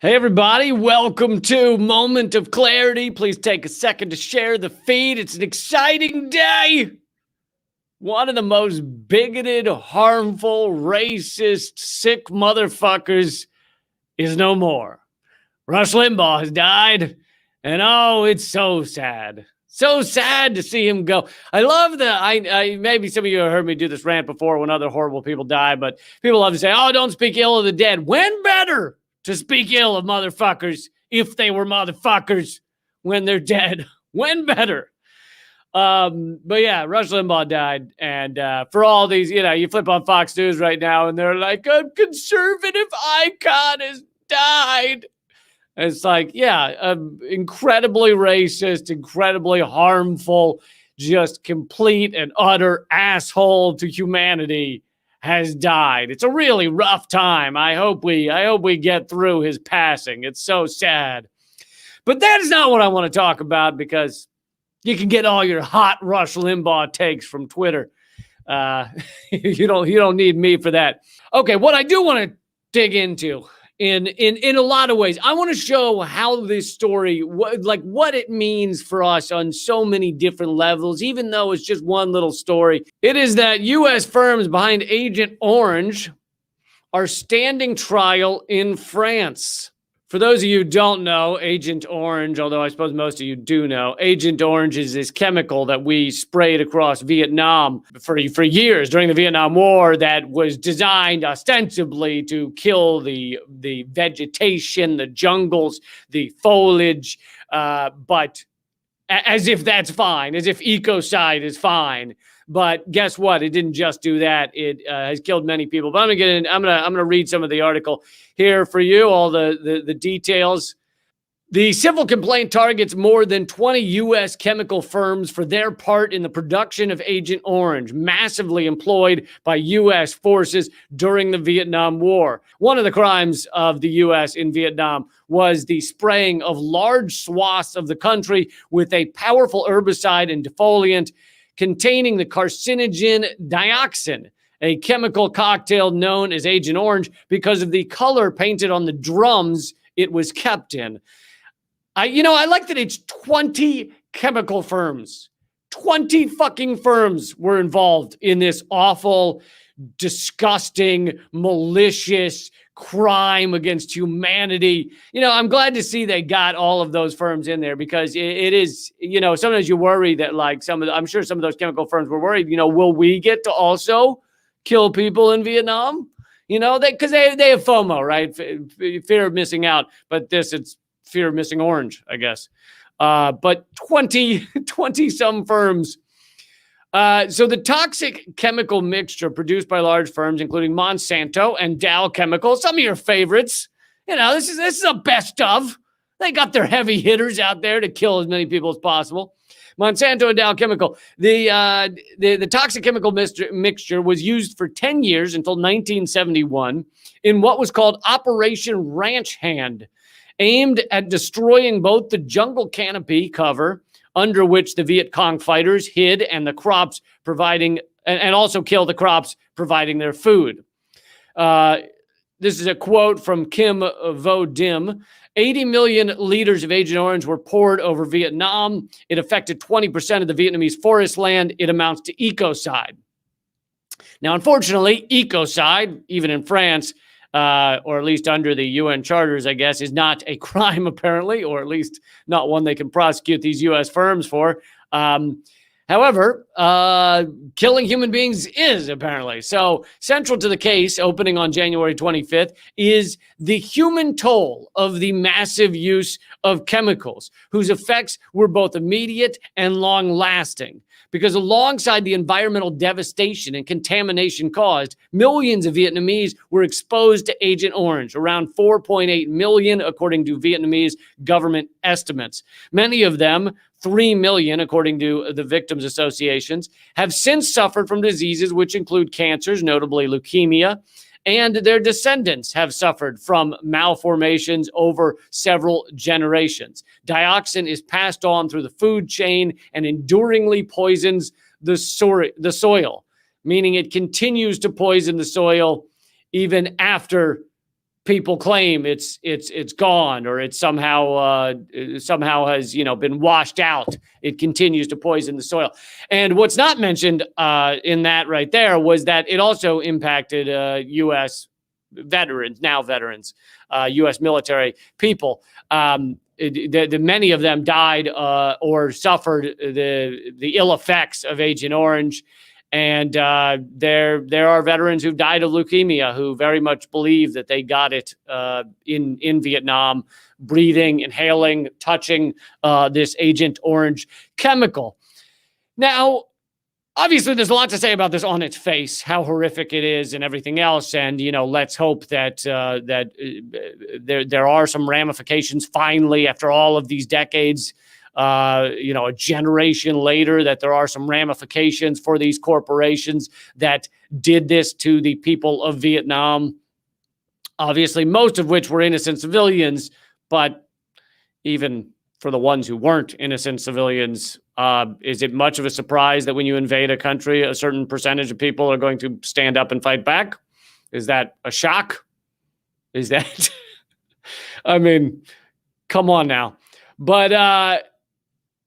Hey, everybody. Welcome to Moment of Clarity. Please take a second to share the feed. It's an exciting day. One of the most bigoted, harmful, racist, sick motherfuckers is no more. Rush Limbaugh has died. And oh, it's so sad. So sad to see him go. I love that. I maybe some of you have heard me do this rant before when other horrible people die, but people love to say, oh, don't speak ill of the dead. When better to speak ill of motherfuckers if they were motherfuckers when they're dead? When better? But yeah, Rush Limbaugh died. And for all these, you flip on Fox News right now and they're like, a conservative icon has died. And it's like, yeah, incredibly racist, incredibly harmful, just complete and utter asshole to humanity has died. It's a really rough time. I hope we get through his passing. It's so sad. But that is not what I want to talk about, because you can get all your hot Rush Limbaugh takes from Twitter. You don't need me for that. Okay, what I do want to dig into in a lot of ways, I want to show how this story, what it means for us on so many different levels, even though it's just one little story. It is that U.S. firms behind Agent Orange are standing trial in France. For those of you who don't know, Agent Orange, although I suppose most of you do know, Agent Orange is this chemical that we sprayed across Vietnam for years during the Vietnam War that was designed ostensibly to kill the vegetation, the jungles, the foliage, but as if that's fine, as if ecocide is fine. But guess what? It didn't just do that. It has killed many people. But I'm gonna read some of the article here for you, all the details. The civil complaint targets more than 20 U.S. chemical firms for their part in the production of Agent Orange, massively employed by U.S. forces during the Vietnam War. One of the crimes of the U.S. in Vietnam was the spraying of large swaths of the country with a powerful herbicide and defoliant containing the carcinogen dioxin, a chemical cocktail known as Agent Orange because of the color painted on the drums it was kept in. I like that it's 20 chemical firms. 20 fucking firms were involved in this awful, disgusting, malicious crime against humanity. I'm glad to see they got all of those firms in there, because it is, sometimes you worry that I'm sure some of those chemical firms were worried, will we get to also kill people in Vietnam? Because they have FOMO, right? Fear of missing out. But it's fear of missing orange, I guess. But 20 some firms. So the toxic chemical mixture produced by large firms, including Monsanto and Dow Chemical, some of your favorites, this is a best of. They got their heavy hitters out there to kill as many people as possible. Monsanto and Dow Chemical. The toxic chemical mixture was used for 10 years until 1971 in what was called Operation Ranch Hand, aimed at destroying both the jungle canopy cover under which the Viet Cong fighters hid and the crops providing, and also kill the crops providing their food. This is a quote from Kim Vo Dim. 80 million liters of Agent Orange were poured over Vietnam. It affected 20% of the Vietnamese forest land. It amounts to ecocide. Now, unfortunately, ecocide, even in France, or at least under the UN charters, I guess, is not a crime, apparently, or at least not one they can prosecute these U.S. firms for. However, killing human beings is, apparently. So central to the case, opening on January 25th, is the human toll of the massive use of chemicals, whose effects were both immediate and long-lasting. Because alongside the environmental devastation and contamination caused, millions of Vietnamese were exposed to Agent Orange, around 4.8 million, according to Vietnamese government estimates. Many of them, 3 million, according to the victims' associations, have since suffered from diseases which include cancers, notably leukemia, and their descendants have suffered from malformations over several generations. Dioxin is passed on through the food chain and enduringly poisons the soil, meaning it continues to poison the soil even after people claim it's gone, or it's somehow has been washed out. It continues to poison the soil. And what's not mentioned in that right there was that it also impacted U.S. veterans, U.S. military people. Many of them died or suffered the ill effects of Agent Orange. And there are veterans who've died of leukemia who very much believe that they got it in Vietnam, breathing, inhaling, touching this Agent Orange chemical. Now, obviously, there's a lot to say about this on its face, how horrific it is and everything else. And, let's hope that there are some ramifications finally after all of these decades, a generation later, that there are some ramifications for these corporations that did this to the people of Vietnam. Obviously, most of which were innocent civilians, but even for the ones who weren't innocent civilians, is it much of a surprise that when you invade a country, a certain percentage of people are going to stand up and fight back? Is that a shock? Is that, I mean, come on now. But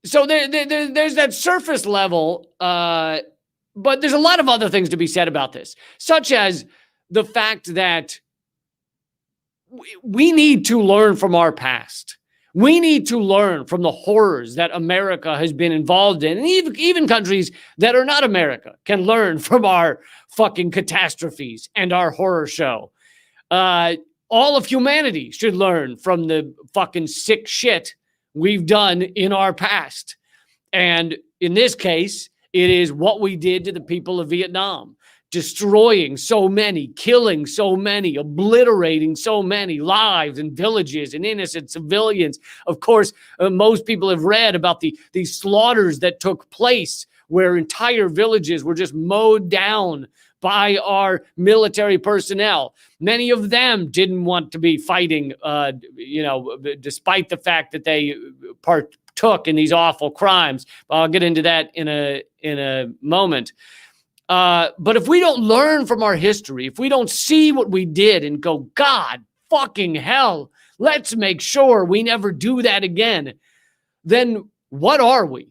so there's that surface level, but there's a lot of other things to be said about this, such as the fact that we need to learn from our past. We need to learn from the horrors that America has been involved in. And even countries that are not America can learn from our fucking catastrophes and our horror show. All of humanity should learn from the fucking sick shit we've done in our past. And in this case, it is what we did to the people of Vietnam. Destroying so many, killing so many, obliterating so many lives and villages and innocent civilians. Of course, most people have read about these slaughters that took place where entire villages were just mowed down by our military personnel. Many of them didn't want to be fighting, despite the fact that they partook in these awful crimes. I'll get into that in a moment. But if we don't learn from our history, if we don't see what we did and go, God fucking hell, let's make sure we never do that again, then what are we?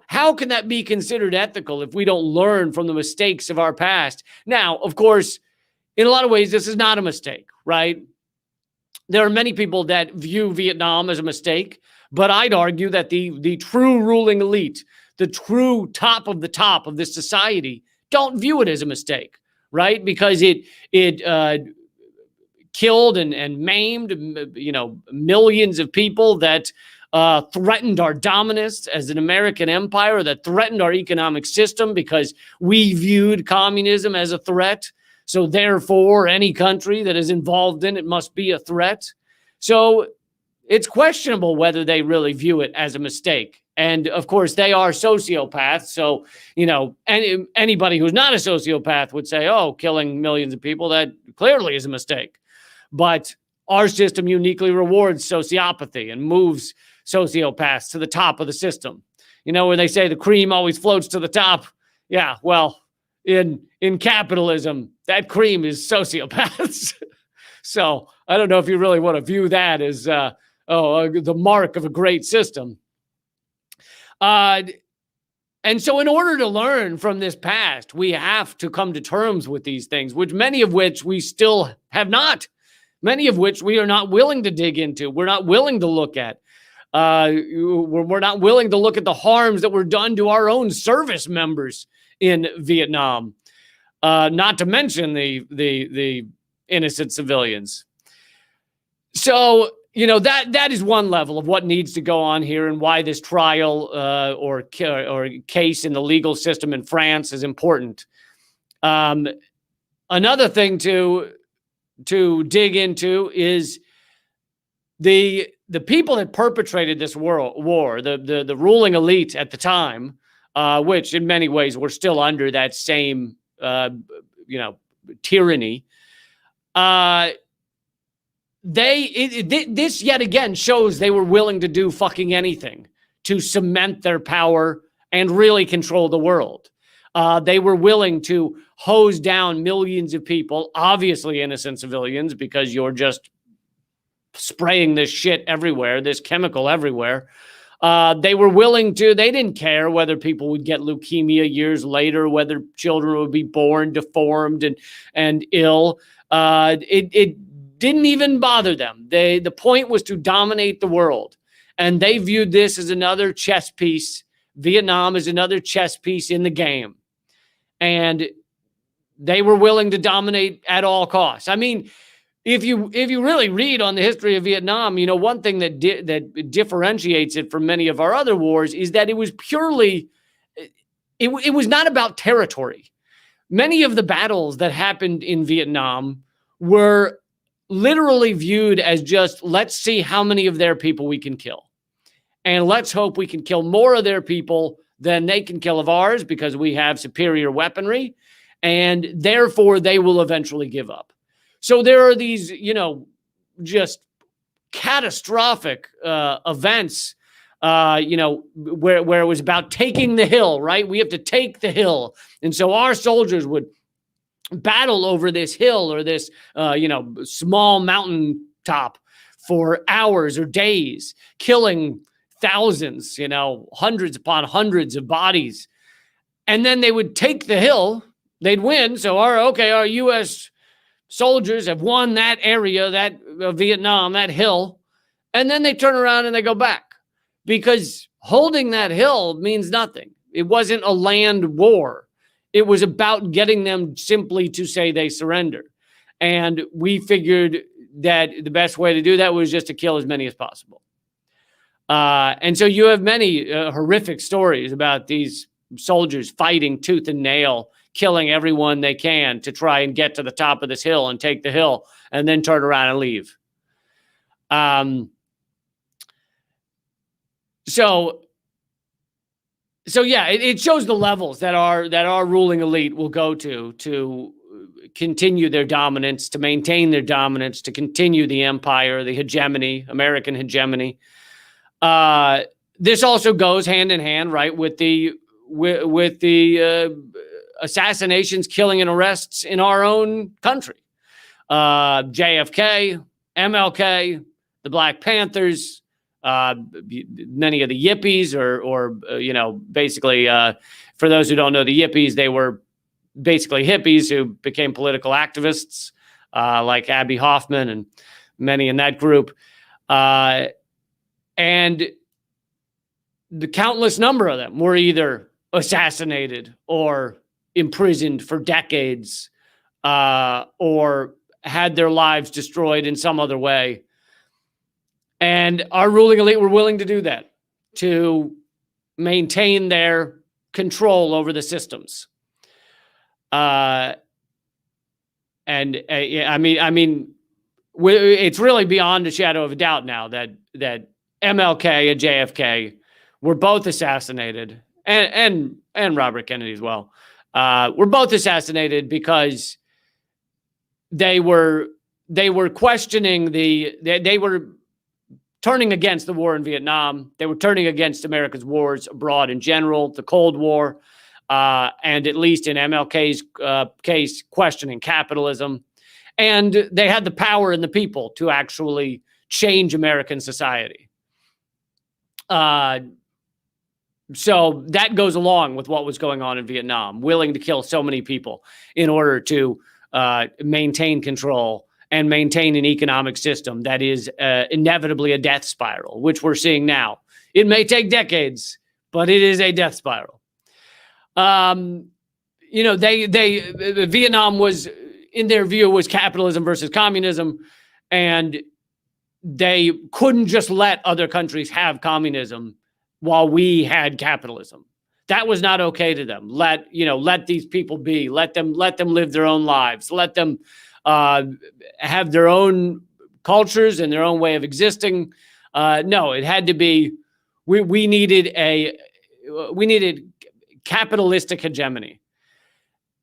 How can that be considered ethical if we don't learn from the mistakes of our past? Now, of course, in a lot of ways, this is not a mistake, right? There are many people that view Vietnam as a mistake, but I'd argue that the true ruling elite, the true top of this society, don't view it as a mistake, right? Because it killed and maimed, millions of people that threatened our dominance as an American empire, that threatened our economic system because we viewed communism as a threat. So therefore, any country that is involved in it must be a threat. So it's questionable whether they really view it as a mistake. And of course, they are sociopaths. So, anybody who's not a sociopath would say, oh, killing millions of people, that clearly is a mistake. But our system uniquely rewards sociopathy and moves sociopaths to the top of the system. Where they say the cream always floats to the top. Yeah, well, in capitalism, that cream is sociopaths. So I don't know if you really want to view that as the mark of a great system. And so in order to learn from this past, we have to come to terms with these things, many of which we still have not, many of which we are not willing to dig into. We're not willing to look at. We're not willing to look at the harms that were done to our own service members in Vietnam, not to mention the innocent civilians. So, that is one level of what needs to go on here and why this trial or case in the legal system in France is important. Another thing to dig into is the people that perpetrated this war, the ruling elite at the time, which in many ways were still under that same tyranny. This yet again shows they were willing to do fucking anything to cement their power and really control the world. They were willing to hose down millions of people, obviously innocent civilians, because you're just spraying this shit everywhere, this chemical everywhere. They were willing to, they didn't care whether people would get leukemia years later, whether children would be born deformed and ill. It didn't even bother them. The point was to dominate the world. And they viewed this as another chess piece. Vietnam is another chess piece in the game. And they were willing to dominate at all costs. I mean, if you really read on the history of Vietnam, you know, one thing that differentiates it from many of our other wars is that it was purely, it was not about territory. Many of the battles that happened in Vietnam were literally viewed as just, let's see how many of their people we can kill. And let's hope we can kill more of their people than they can kill of ours, because we have superior weaponry, and therefore they will eventually give up. So there are these, you know, just catastrophic events, you know, where it was about taking the hill, right? We have to take the hill. And so our soldiers would battle over this hill or this, you know, small mountain top for hours or days, killing thousands, you know, hundreds upon hundreds of bodies. And then they would take the hill, they'd win. So our U.S. soldiers have won that area, that Vietnam, that hill. And then they turn around and they go back, because holding that hill means nothing. It wasn't a land war. It was about getting them simply to say they surrender. And we figured that the best way to do that was just to kill as many as possible. And so you have many horrific stories about these soldiers fighting tooth and nail, killing everyone they can to try and get to the top of this hill and take the hill and then turn around and leave. So yeah, it shows the levels that our ruling elite will go to continue their dominance, to maintain their dominance, to continue the empire, the hegemony, American hegemony. This also goes hand in hand, right, with the assassinations, killing, and arrests in our own country. JFK, MLK, the Black Panthers, many of the Yippies, or you know, basically, for those who don't know the Yippies, they were basically hippies who became political activists, like Abby Hoffman and many in that group. And the countless number of them were either assassinated or imprisoned for decades, or had their lives destroyed in some other way. And our ruling elite were willing to do that, to maintain their control over the systems. I mean, it's really beyond a shadow of a doubt now that MLK and JFK were both assassinated, and Robert Kennedy as well, were both assassinated because they were questioning they were turning against the war in Vietnam. They were turning against America's wars abroad in general, the Cold War, and at least in MLK's case, questioning capitalism. And they had the power in the people to actually change American society. So that goes along with what was going on in Vietnam, willing to kill so many people in order to maintain control and maintain an economic system that is inevitably a death spiral, which we're seeing now. It may take decades, but it is a death spiral. You know, Vietnam was, in their view, was capitalism versus communism, and they couldn't just let other countries have communism while we had capitalism. That was not okay to them. Let these people be. Let them live their own lives. Let them have their own cultures and their own way of existing. No, it had to be. We needed capitalistic hegemony,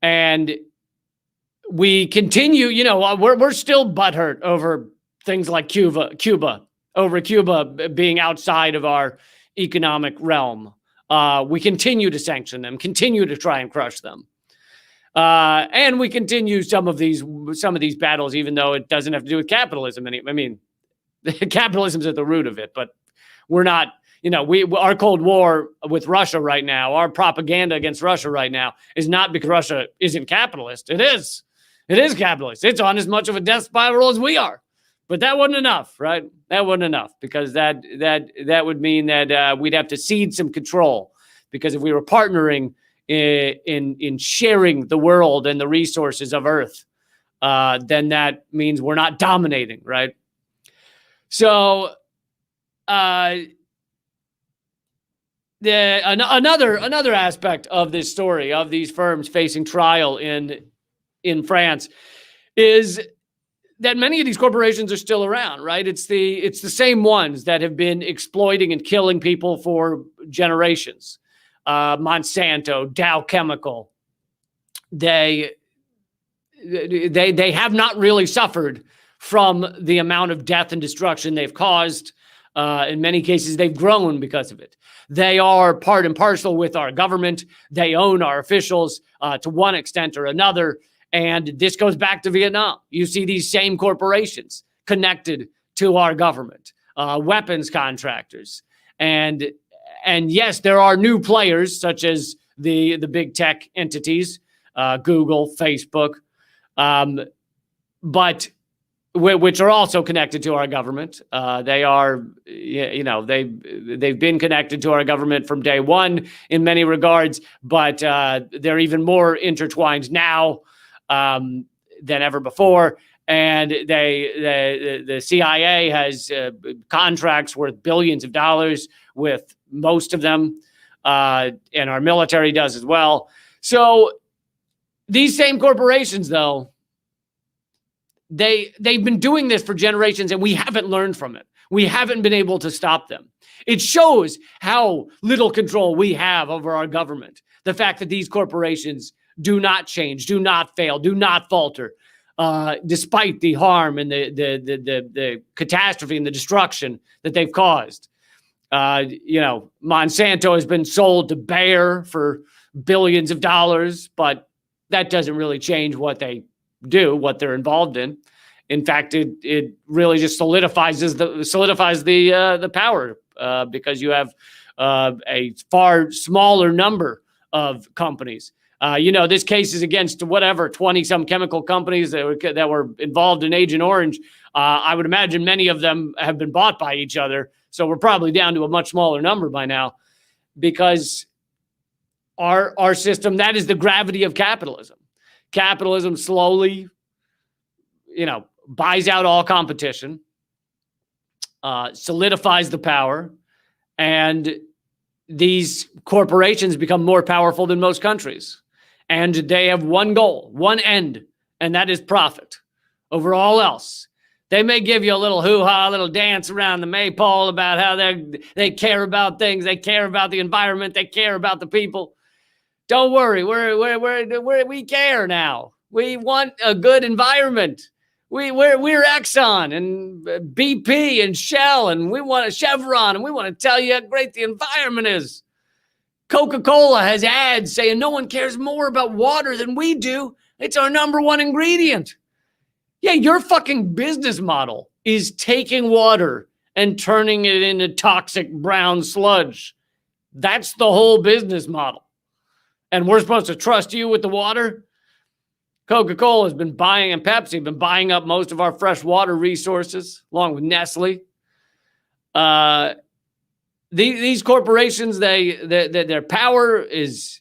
and we continue. You know, we're still butthurt over things like Cuba being outside of our economic realm. we continue to sanction them, continue to try and crush them. And we continue some of these battles, even though it doesn't have to do with capitalism. I mean, capitalism's at the root of it, but we're not, our Cold War with Russia right now, our propaganda against Russia right now is not because Russia isn't capitalist. It is capitalist. It's on as much of a death spiral as we are. But that wasn't enough, right? That wasn't enough, because that would mean that we'd have to cede some control, because if we were partnering in sharing the world and the resources of Earth, then that means we're not dominating, right? So another aspect of this story of these firms facing trial in France is that many of these corporations are still around, right? It's the same ones that have been exploiting and killing people for generations. Monsanto, Dow Chemical, they have not really suffered from the amount of death and destruction they've caused. In many cases, they've grown because of it. They are part and parcel with our government. They own our officials to one extent or another. And this goes back to Vietnam. You see these same corporations connected to our government, weapons contractors. And yes, there are new players such as the big tech entities, Google, Facebook, but which are also connected to our government. They are, they've been connected to our government from day one in many regards, but they're even more intertwined now than ever before. And the CIA has contracts worth billions of dollars with most of them, and our military does as well. So these same corporations, though, they've been doing this for generations, and we haven't learned from it. We haven't been able to stop them. It shows how little control we have over our government. The fact that these corporations do not change, do not fail, do not falter, despite the harm and the catastrophe and the destruction that they've caused. Monsanto has been sold to Bayer for billions of dollars, but that doesn't really change what they do, what they're involved in. In fact, it really just solidifies the power, because you have a far smaller number of companies. This case is against 20-some chemical companies that were involved in Agent Orange. I would imagine many of them have been bought by each other. So we're probably down to a much smaller number by now, because our system, that is the gravity of capitalism. Capitalism slowly, buys out all competition, solidifies the power, and these corporations become more powerful than most countries. And they have one goal, one end, and that is profit over all else. They may give you a little hoo-ha, a little dance around the maypole about how they care about things, they care about the environment, they care about the people. Don't worry, we care now. We want a good environment. We're Exxon and BP and Shell, and we want a Chevron, and we want to tell you how great the environment is. Coca-Cola has ads saying no one cares more about water than we do. It's our number one ingredient. Yeah, your fucking business model is taking water and turning it into toxic brown sludge. That's the whole business model. And we're supposed to trust you with the water? Coca-Cola has been buying, and Pepsi have been buying up most of our fresh water resources, along with Nestle. These corporations, their power is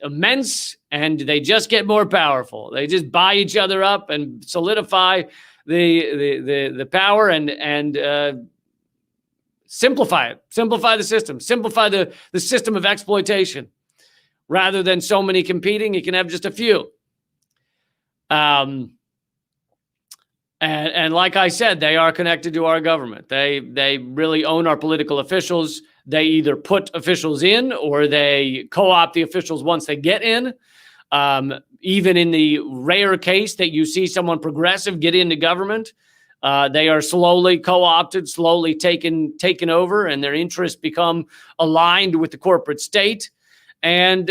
immense, and they just get more powerful. They just buy each other up and solidify the power and simplify it. Simplify the system. Simplify the system of exploitation. Rather than so many competing, you can have just a few. And like I said, they are connected to our government. They really own our political officials. They either put officials in or they co-opt the officials once they get in. Even in the rare case that you see someone progressive get into government, They are slowly co-opted, slowly taken over, and their interests become aligned with the corporate state. And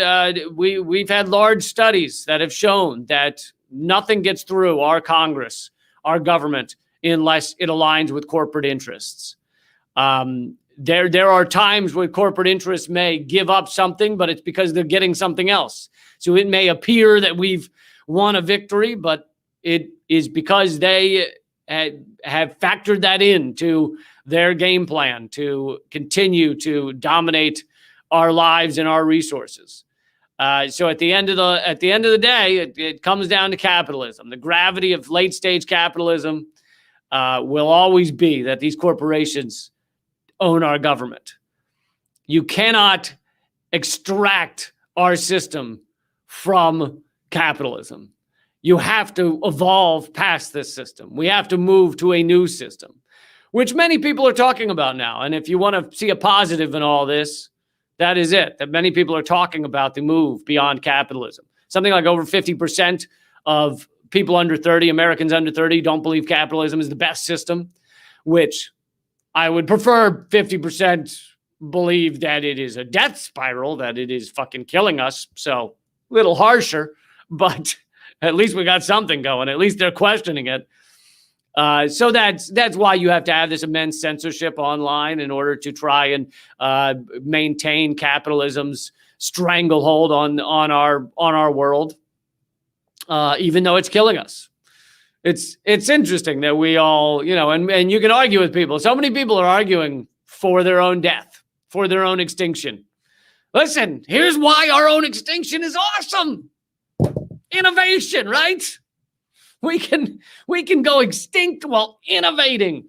we've had large studies that have shown that nothing gets through our Congress, our government, unless it aligns with corporate interests. There are times where corporate interests may give up something, but it's because they're getting something else. So it may appear that we've won a victory, but it is because they have factored that into their game plan to continue to dominate our lives and our resources. So at the end of the day, it comes down to capitalism. The gravity of late stage capitalism will always be that these corporations own our government. You cannot extract our system from capitalism. You have to evolve past this system. We have to move to a new system, which many people are talking about now. And if you want to see a positive in all this, that is it, that many people are talking about the move beyond capitalism. Something like over 50% of people under 30, Americans under 30, don't believe capitalism is the best system, which I would prefer 50% believe that it is a death spiral, that it is fucking killing us. So a little harsher, but at least we got something going. At least they're questioning it. So that's why you have to have this immense censorship online in order to try and maintain capitalism's stranglehold on our world, even though it's killing us. It's interesting that we all, and you can argue with people. So many people are arguing for their own death, for their own extinction. Listen, here's why our own extinction is awesome. Innovation, right? We can go extinct while innovating.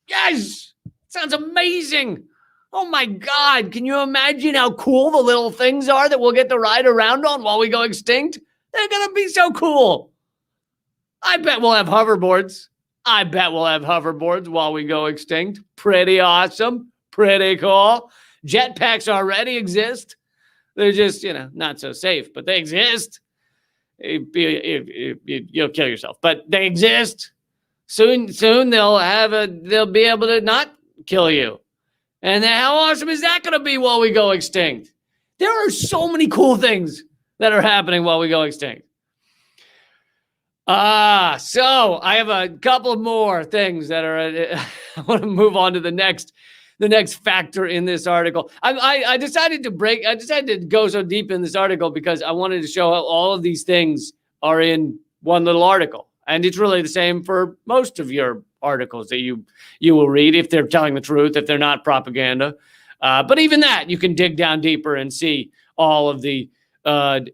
Yes, sounds amazing. Oh my God, can you imagine how cool the little things are that we'll get to ride around on while we go extinct? They're going to be so cool. I bet we'll have hoverboards. While we go extinct. Pretty awesome. Pretty cool. Jetpacks already exist. They're just, not so safe, but they exist. You'll kill yourself, but they exist. Soon they'll be able to not kill you. And then how awesome is that going to be while we go extinct? There are so many cool things that are happening while we go extinct. So I have a couple more things that are, I want to move on to the next factor in this article. I decided to go so deep in this article because I wanted to show how all of these things are in one little article. And it's really the same for most of your articles that you will read, if they're telling the truth, if they're not propaganda. But even that, you can dig down deeper and see all of the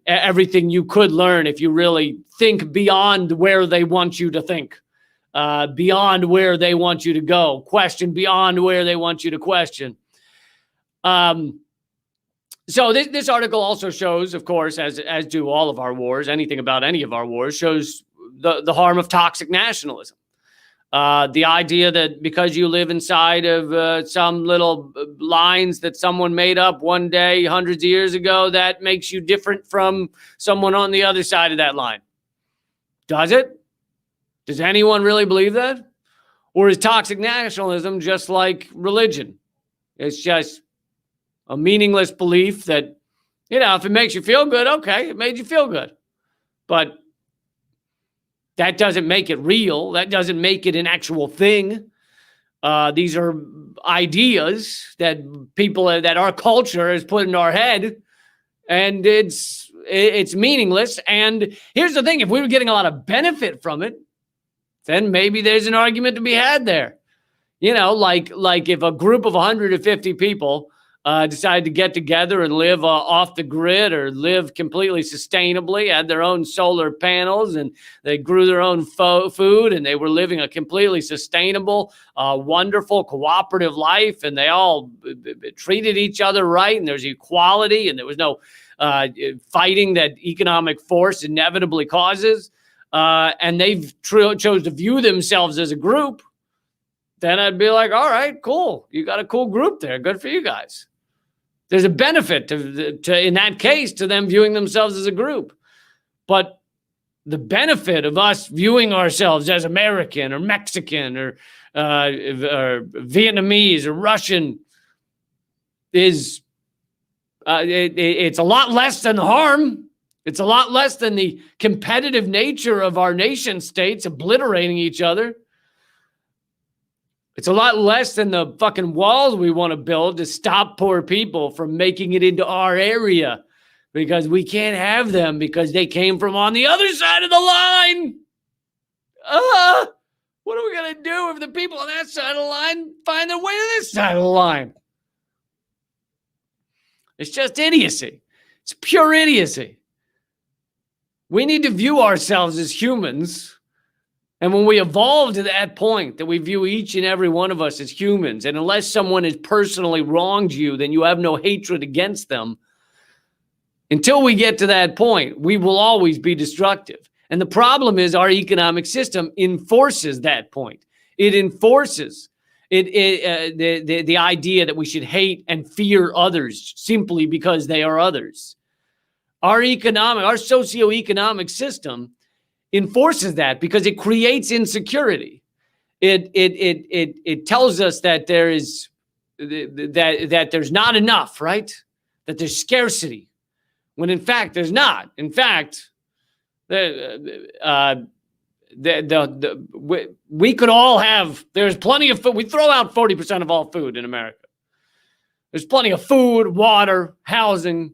everything you could learn if you really think beyond where they want you to think. Beyond where they want you to go, question beyond where they want you to question. So this article also shows, of course, as do all of our wars, anything about any of our wars, shows the harm of toxic nationalism. The idea that because you live inside of some little lines that someone made up one day, hundreds of years ago, that makes you different from someone on the other side of that line. Does it? Does anyone really believe that? Or is toxic nationalism just like religion? It's just a meaningless belief that, if it makes you feel good, okay, it made you feel good. But that doesn't make it real. That doesn't make it an actual thing. These are ideas that that our culture has put in our head, and it's meaningless. And here's the thing: if we were getting a lot of benefit from it, then maybe there's an argument to be had there. Like if a group of 150 people decide to get together and live off the grid or live completely sustainably, had their own solar panels, and they grew their own food, and they were living a completely sustainable, wonderful, cooperative life, and they all treated each other right, and there's equality, and there was no fighting that economic force inevitably causes. And they've chose to view themselves as a group, then I'd be like, all right, cool. You got a cool group there. Good for you guys. There's a benefit to in that case, to them viewing themselves as a group. But the benefit of us viewing ourselves as American or Mexican or Vietnamese or Russian is it's a lot less than the harm. It's a lot less than the competitive nature of our nation states obliterating each other. It's a lot less than the fucking walls we want to build to stop poor people from making it into our area, because we can't have them because they came from on the other side of the line. What are we going to do if the people on that side of the line find their way to this side of the line? It's just idiocy. It's pure idiocy. We need to view ourselves as humans. And when we evolve to that point that we view each and every one of us as humans, and unless someone has personally wronged you, then you have no hatred against them. Until we get to that point, we will always be destructive. And the problem is our economic system enforces that point. It enforces the idea that we should hate and fear others simply because they are others. Our socioeconomic system enforces that because it creates insecurity. It tells us that there's not enough, right? That there's scarcity, when in fact there's not. In fact, we could all have. There's plenty of food. We throw out 40% of all food in America. There's plenty of food, water, housing,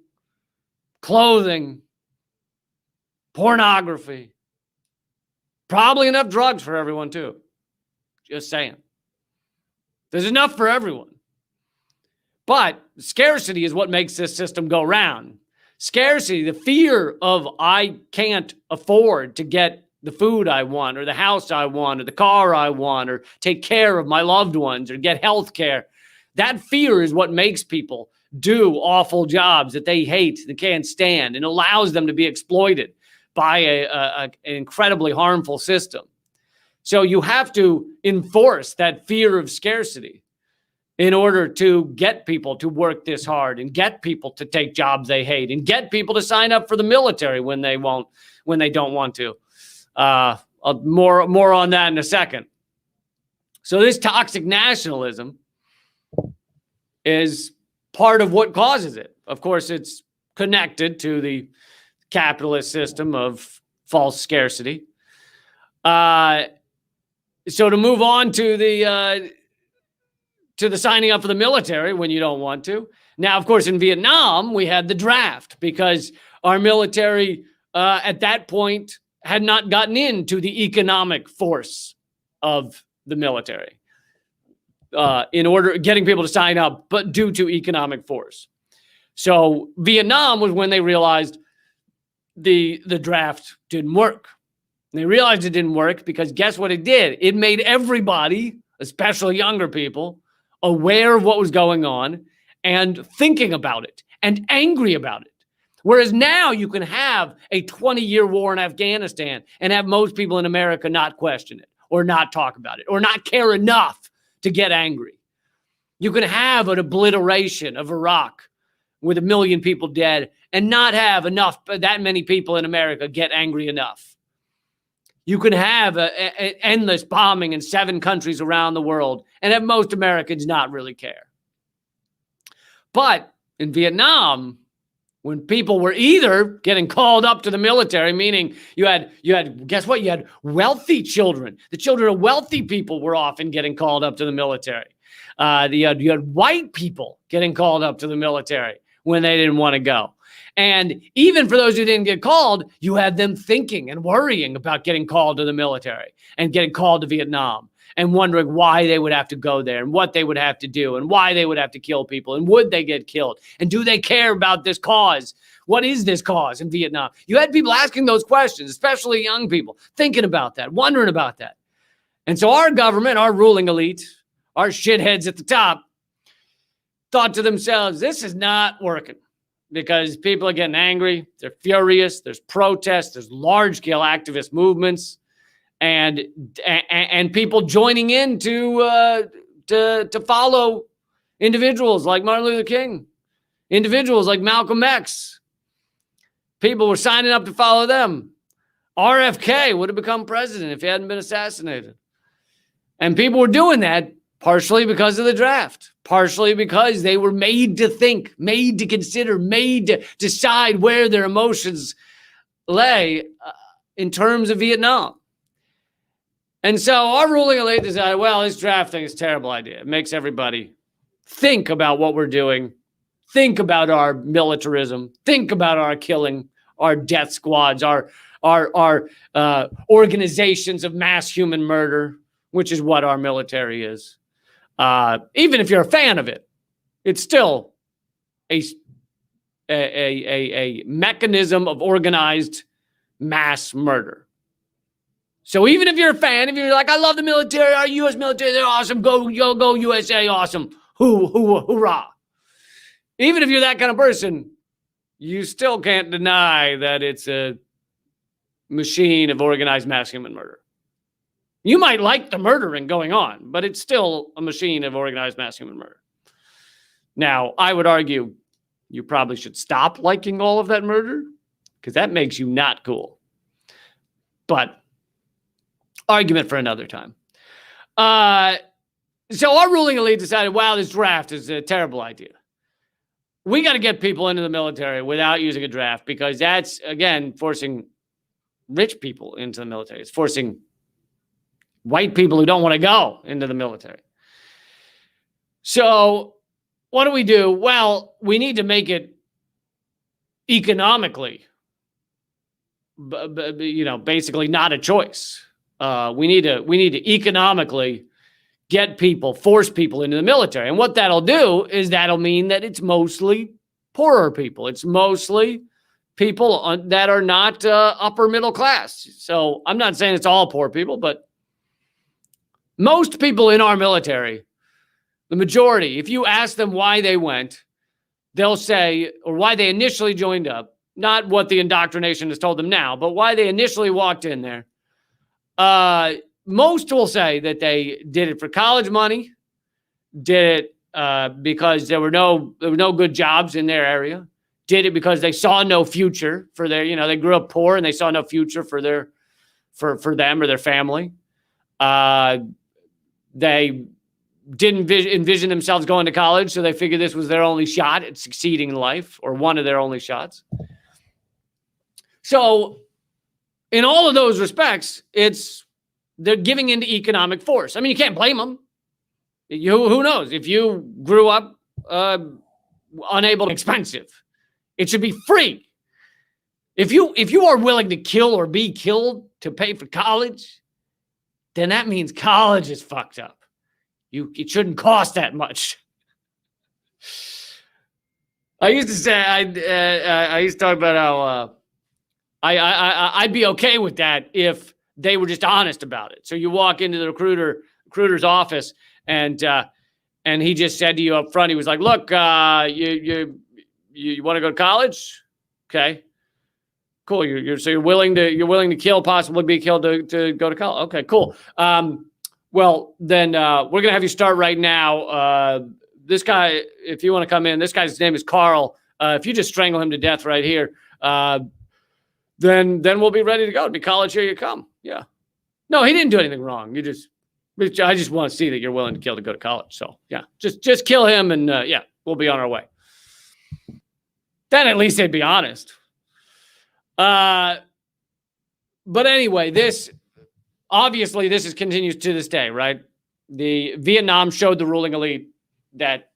clothing, pornography. Probably enough drugs for everyone, too. Just saying. There's enough for everyone. But scarcity is what makes this system go round. Scarcity, the fear of I can't afford to get the food I want, or the house I want, or the car I want, or take care of my loved ones, or get health care. That fear is what makes people do awful jobs that they hate, they can't stand, and allows them to be exploited by an incredibly harmful system. So you have to enforce that fear of scarcity in order to get people to work this hard, and get people to take jobs they hate, and get people to sign up for the military when they don't want to. More on that in a second. So this toxic nationalism is part of what causes it. Of course, it's connected to the capitalist system of false scarcity. So to move on to the signing up for the military when you don't want to. Now, of course, in Vietnam, we had the draft because our military at that point had not gotten into the economic force of the military in order getting people to sign up, but due to economic force. So Vietnam was when they realized the draft didn't work. And they realized it didn't work because guess what it did? It made everybody, especially younger people, aware of what was going on and thinking about it and angry about it. Whereas now you can have a 20-year war in Afghanistan and have most people in America not question it or not talk about it or not care enough to get angry. You can have an obliteration of Iraq with 1 million people dead and not have that many people in America get angry enough. You can have an endless bombing in 7 countries around the world and have most Americans not really care. But in Vietnam, when people were either getting called up to the military, meaning you had guess what? You had wealthy children. The children of wealthy people were often getting called up to the military. You had white people getting called up to the military when they didn't want to go. And even for those who didn't get called, you had them thinking and worrying about getting called to the military and getting called to Vietnam and wondering why they would have to go there and what they would have to do and why they would have to kill people and would they get killed and do they care about this cause? What is this cause in Vietnam? You had people asking those questions, especially young people, thinking about that, wondering about that. And so our government, our ruling elite, our shitheads at the top thought to themselves, this is not working. Because people are getting angry, they're furious, there's protests, there's large-scale activist movements, and people joining in to follow individuals like Martin Luther King, individuals like Malcolm X. People were signing up to follow them. RFK would have become president if he hadn't been assassinated. And people were doing that partially because of the draft, partially because they were made to think, made to consider, made to decide where their emotions lay in terms of Vietnam. And so our ruling elite decided, well, this draft thing is a terrible idea. It makes everybody think about what we're doing, think about our militarism, think about our killing, our death squads, our organizations of mass human murder, which is what our military is. Even if you're a fan of it, it's still a mechanism of organized mass murder. So even if you're a fan, if you're like, I love the military, our U.S. military, they're awesome, go USA, awesome, hoorah. Even if you're that kind of person, you still can't deny that it's a machine of organized mass human murder. You might like the murdering going on, but it's still a machine of organized mass human murder. Now, I would argue you probably should stop liking all of that murder because that makes you not cool. But argument for another time. So our ruling elite decided, wow, this draft is a terrible idea. We got to get people into the military without using a draft because that's, again, forcing rich people into the military. It's forcing white people who don't want to go into the military. So what do? Well, we need to make it economically, basically not a choice. We need to economically force people into the military. And what that'll do is that'll mean that it's mostly poorer people. It's mostly people that are not upper middle class. So I'm not saying it's all poor people, but most people in our military, the majority, if you ask them why they went, they'll say, or why they initially joined up, not what the indoctrination has told them now, but why they initially walked in there. Most will say that they did it for college money, did it because there were no good jobs in their area, did it because they saw no future for their, they grew up poor and they saw no future for them or their family. They didn't envision themselves going to college, so they figured this was their only shot at succeeding in life, or one of their only shots. So in all of those respects, they're giving into economic force. I mean, you can't blame them. Who knows? If you grew up unable, expensive, it should be free. If you are willing to kill or be killed to pay for college, then that means college is fucked up. It shouldn't cost that much. I used to say I used to talk about how I'd be okay with that if they were just honest about it. So you walk into the recruiter's office and he just said to you up front, he was like, "Look, you want to go to college? Okay, cool. You're willing to kill, possibly be killed to go to college. Okay, cool. Well, then we're gonna have you start right now. This guy, if you want to come in, this guy's name is Carl. If you just strangle him to death right here, then we'll be ready to go. It'll be college, here you come. Yeah. No, he didn't do anything wrong. I just want to see that you're willing to kill to go to college. So yeah, just kill him and we'll be on our way. Then at least they'd be honest. But anyway, this continues to this day, right? The Vietnam showed the ruling elite that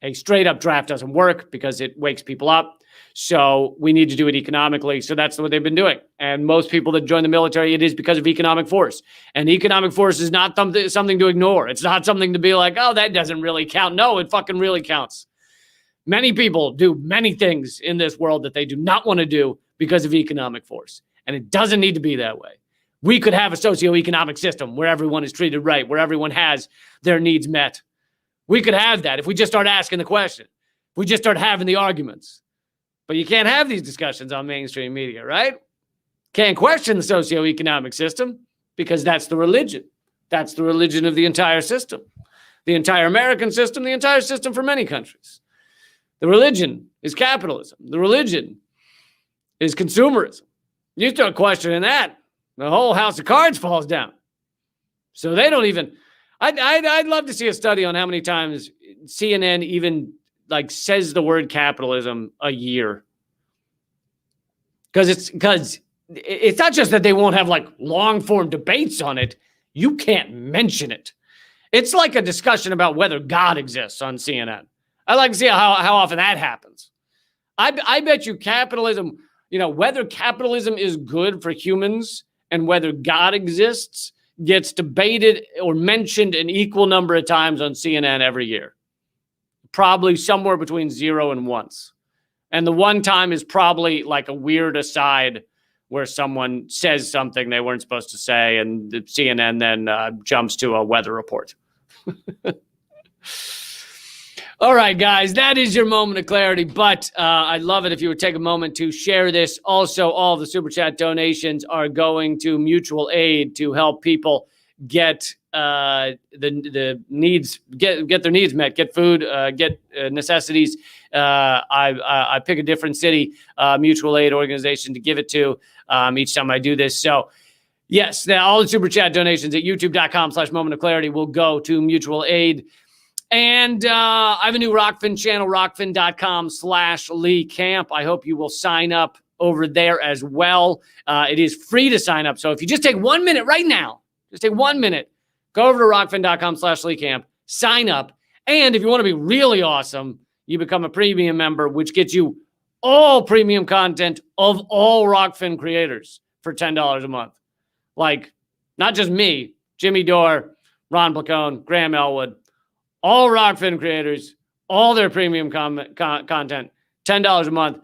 a straight up draft doesn't work because it wakes people up. So we need to do it economically. So that's what they've been doing. And most people that join the military, it is because of economic force. And economic force is not something to ignore. It's not something to be like, oh, that doesn't really count. No, it fucking really counts. Many people do many things in this world that they do not want to do because of economic force. And it doesn't need to be that way. We could have a socioeconomic system where everyone is treated right, where everyone has their needs met. We could have that if we just start asking the question. If we just start having the arguments. But you can't have these discussions on mainstream media, right? Can't question the socioeconomic system because that's the religion. That's the religion of the entire system. The entire American system, the entire system for many countries. The religion is capitalism. The religion is consumerism. You start questioning that, The whole house of cards falls down. So they don't even. I'd love to see a study on how many times CNN even like says the word capitalism a year. Because it's not just that they won't have like long form debates on it. You can't mention it. It's like a discussion about whether God exists on CNN. I like to see how often that happens. I bet you capitalism, whether capitalism is good for humans and whether God exists gets debated or mentioned an equal number of times on CNN every year. Probably somewhere between 0 and once. And the one time is probably like a weird aside where someone says something they weren't supposed to say, and the CNN then jumps to a weather report. All right, guys, that is your moment of clarity. But I'd love it if you would take a moment to share this. Also, all the Super Chat donations are going to mutual aid to help people get the needs, get their needs met, get food, get necessities. I pick a different city mutual aid organization to give it to each time I do this. So yes, all the Super Chat donations at youtube.com/moment of clarity will go to mutual aid. And I have a new Rockfin channel, rockfin.com/Lee Camp. I hope you will sign up over there as well. It is free to sign up. So if you just take 1 minute right now, just take 1 minute, go over to rockfin.com/Lee Camp, sign up. And if you want to be really awesome, you become a premium member, which gets you all premium content of all Rockfin creators for $10 a month. Like, not just me, Jimmy Dore, Ron Placone, Graham Elwood, all Rockfin creators, all their premium content, $10 a month.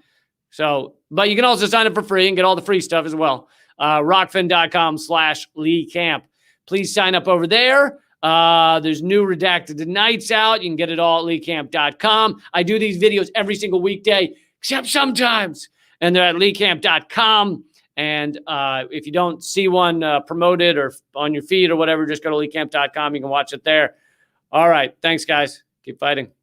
So, but you can also sign up for free and get all the free stuff as well. Rockfin.com/Lee Camp. Please sign up over there. There's new Redacted Nights out. You can get it all at leecamp.com. I do these videos every single weekday, except sometimes. And they're at leecamp.com. And if you don't see one promoted or on your feed or whatever, just go to leecamp.com. You can watch it there. All right. Thanks, guys. Keep fighting.